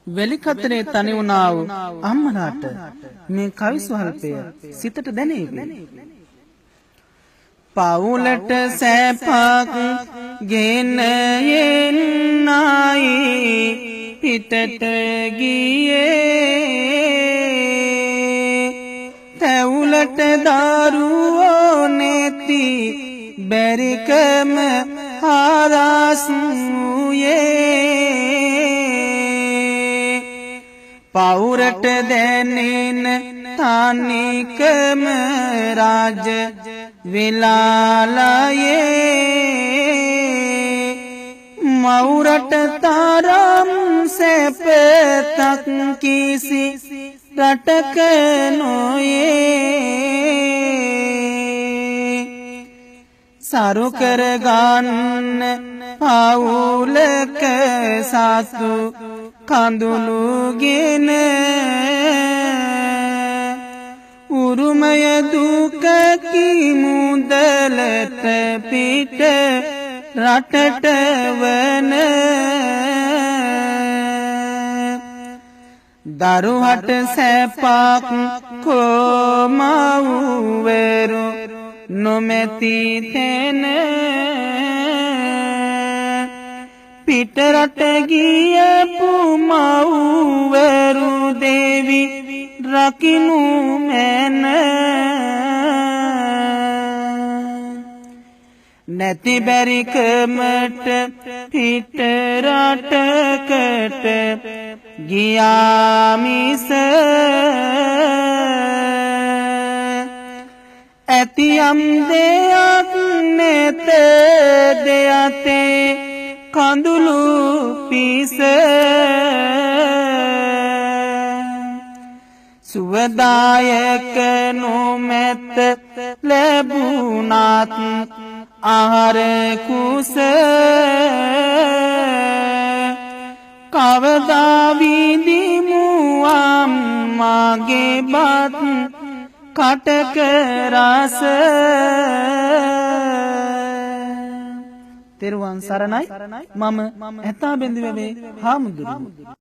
වෙලිකතරේ තනි වුණා වූ අම්මලාට මේ කවි ස්වල්පය සිතට දැනේවි. පවුලට සැපක් ගෙන එන්නයි පිටට ගියේ තැවුලට දරුවෝ නැති බැරිකම හරස් වූයේ පවුරට දැනෙන තනිකම රාජ වෙලාලයේ මවුරට තරම් සැපතක් කිසි රටක නොයේ සරු කරගන්න පවුලක සතු කඳුළුගෙන උරුමය දුක කිමුදලට පිට රටට වන දරුහට සැපක් කොමව්වරු නොමැති තැන පිටරට ගියපු මව්වරු දේවි රකිනු මැන නැති බැරිකමට පිටරටකට ගියා මිස ඇතියම් දෙයක් නැත දෙයතේ කඳුළු පිස සුවදායක නොමැත ලැබුණත් ආහාර කුස කවදා විඳිමු අම්මාගේ බත් කටක රස තෙරුවන් සරණයි මම ඇතා බෙන්දුවේ හාමුදුරුවෝ